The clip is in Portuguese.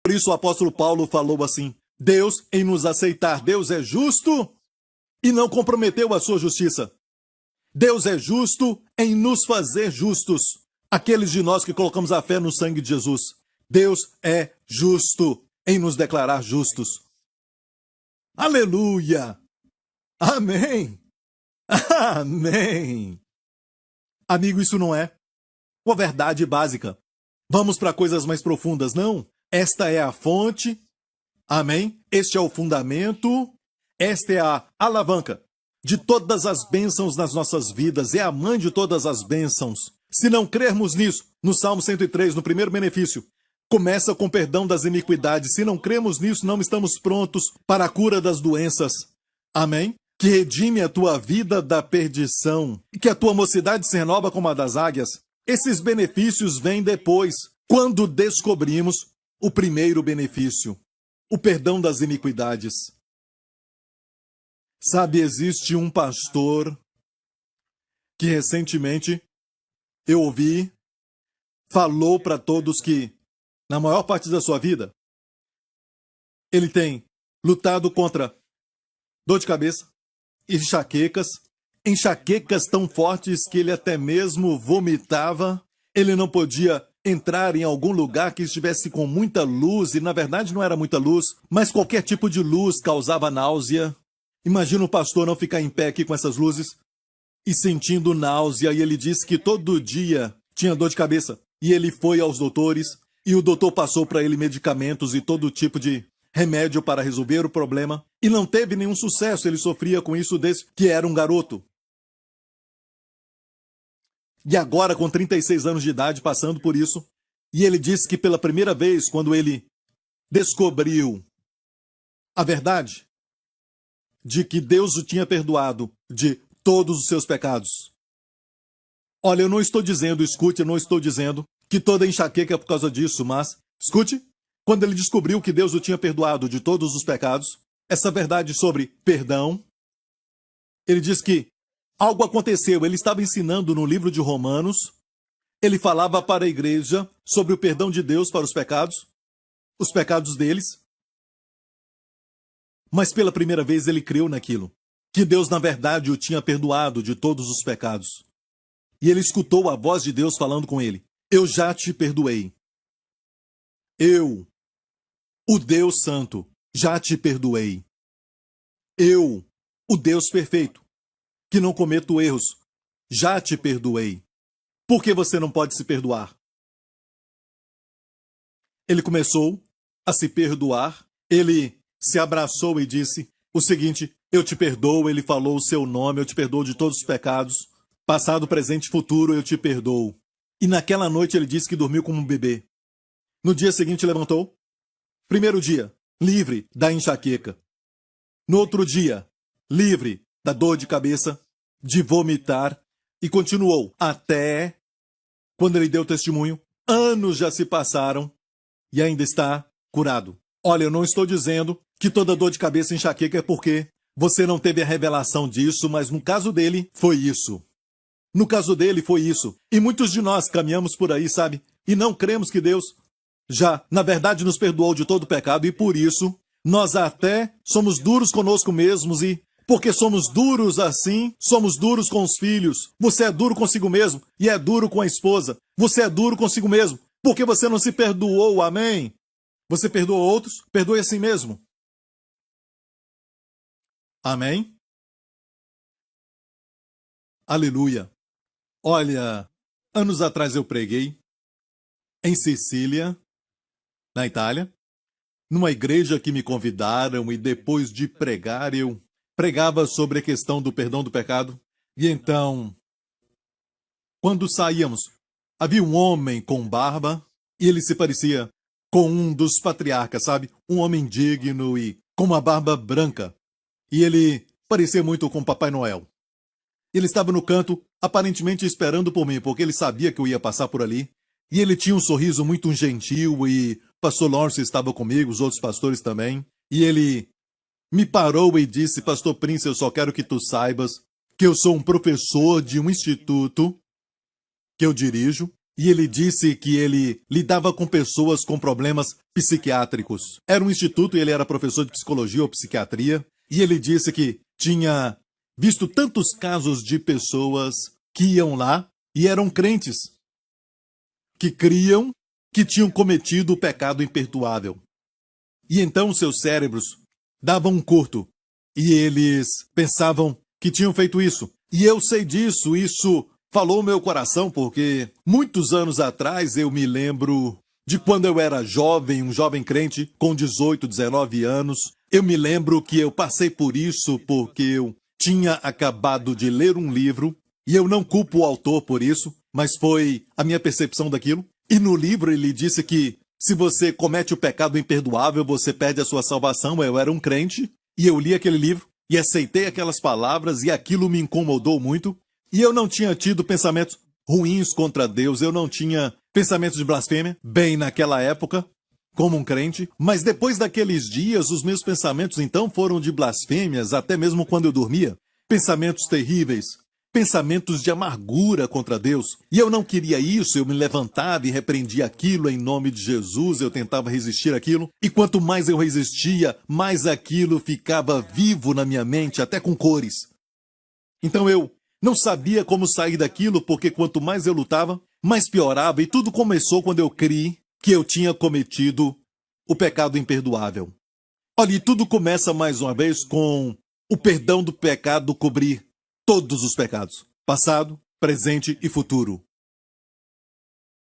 Por isso o apóstolo Paulo falou assim: Deus, em nos aceitar, Deus é justo e não comprometeu a sua justiça. Deus é justo em nos fazer justos, aqueles de nós que colocamos a fé no sangue de Jesus. Deus é justo em nos declarar justos. Aleluia! Amém! Amém! Amigo, isso não é uma verdade básica. Vamos para coisas mais profundas, não? Esta é a fonte. Amém? Este é o fundamento. Esta é a alavanca de todas as bênçãos nas nossas vidas. É a mãe de todas as bênçãos. Se não crermos nisso, no Salmo 103, no primeiro benefício, começa com o perdão das iniquidades. Se não cremos nisso, não estamos prontos para a cura das doenças. Amém? Que redime a tua vida da perdição e que a tua mocidade se renova como a das águias. Esses benefícios vêm depois, quando descobrimos o primeiro benefício, o perdão das iniquidades. Sabe, existe um pastor que recentemente eu ouvi, falou para todos que, na maior parte da sua vida, ele tem lutado contra dor de cabeça, enxaquecas tão fortes que ele até mesmo vomitava. Ele não podia entrar em algum lugar que estivesse com muita luz, e na verdade não era muita luz, mas qualquer tipo de luz causava náusea. Imagina o pastor não ficar em pé aqui com essas luzes e sentindo náusea, e ele disse que todo dia tinha dor de cabeça. E ele foi aos doutores, e o doutor passou para ele medicamentos e todo tipo de remédio para resolver o problema, e não teve nenhum sucesso. Ele sofria com isso desde que era um garoto. E agora, com 36 anos de idade, passando por isso, e ele disse que pela primeira vez, quando ele descobriu a verdade de que Deus o tinha perdoado de todos os seus pecados. Olha, eu não estou dizendo, escute, eu não estou dizendo que toda enxaqueca é por causa disso, mas, escute, quando ele descobriu que Deus o tinha perdoado de todos os pecados, essa verdade sobre perdão, ele diz que algo aconteceu. Ele estava ensinando no livro de Romanos, ele falava para a igreja sobre o perdão de Deus para os pecados deles, mas pela primeira vez ele creu naquilo, que Deus na verdade o tinha perdoado de todos os pecados. E ele escutou a voz de Deus falando com ele: eu já te perdoei. Eu, o Deus Santo, já te perdoei. Eu, o Deus perfeito, que não cometo erros, já te perdoei. Por que você não pode se perdoar? Ele começou a se perdoar, ele se abraçou e disse o seguinte: eu te perdoo. Ele falou o seu nome: eu te perdoo de todos os pecados, passado, presente e futuro, eu te perdoo. E naquela noite ele disse que dormiu como um bebê. No dia seguinte levantou. Primeiro dia, livre da enxaqueca. No outro dia, livre da dor de cabeça, de vomitar, e continuou até quando ele deu testemunho. Anos já se passaram e ainda está curado. Olha, eu não estou dizendo que toda dor de cabeça e enxaqueca é porque você não teve a revelação disso, mas no caso dele, foi isso. No caso dele, foi isso. E muitos de nós caminhamos por aí, sabe? E não cremos que Deus já, na verdade, nos perdoou de todo o pecado, e por isso, nós até somos duros conosco mesmos, e porque somos duros assim, somos duros com os filhos. Você é duro consigo mesmo e é duro com a esposa. Você é duro consigo mesmo porque você não se perdoou, amém? Você perdoa outros? Perdoe a si mesmo. Amém? Aleluia. Olha, anos atrás eu preguei em Sicília, na Itália, numa igreja que me convidaram, e depois de pregar eu pregava sobre a questão do perdão do pecado. E então, quando saíamos, havia um homem com barba, e ele se parecia com um dos patriarcas, sabe? Um homem digno e com uma barba branca. E ele parecia muito com Papai Noel. Ele estava no canto, aparentemente esperando por mim, porque ele sabia que eu ia passar por ali. E ele tinha um sorriso muito gentil, e o pastor Lawrence estava comigo, os outros pastores também. E ele me parou e disse: Pastor Prince, eu só quero que tu saibas que eu sou um professor de um instituto que eu dirijo. E ele disse que ele lidava com pessoas com problemas psiquiátricos. Era um instituto e ele era professor de psicologia ou psiquiatria. E ele disse que tinha visto tantos casos de pessoas que iam lá e eram crentes, que criam que tinham cometido o pecado imperdoável. E então seus cérebros davam um curto e eles pensavam que tinham feito isso. E eu sei disso, isso falou meu coração, porque muitos anos atrás eu me lembro de quando eu era jovem, um jovem crente com 18, 19 anos. Eu me lembro que eu passei por isso porque eu tinha acabado de ler um livro e eu não culpo o autor por isso, mas foi a minha percepção daquilo. E no livro ele disse que se você comete o pecado imperdoável, você perde a sua salvação. Eu era um crente e eu li aquele livro e aceitei aquelas palavras e aquilo me incomodou muito. E eu não tinha tido pensamentos ruins contra Deus, eu não tinha pensamentos de blasfêmia, bem naquela época, como um crente. Mas depois daqueles dias, os meus pensamentos então foram de blasfêmias, até mesmo quando eu dormia. Pensamentos terríveis, pensamentos de amargura contra Deus. E eu não queria isso, eu me levantava e repreendia aquilo em nome de Jesus, eu tentava resistir àquilo. E quanto mais eu resistia, mais aquilo ficava vivo na minha mente, até com cores. Então eu não sabia como sair daquilo, porque quanto mais eu lutava, mais piorava. E tudo começou quando eu criei que eu tinha cometido o pecado imperdoável. Olha, e tudo começa mais uma vez com o perdão do pecado cobrir todos os pecados, passado, presente e futuro.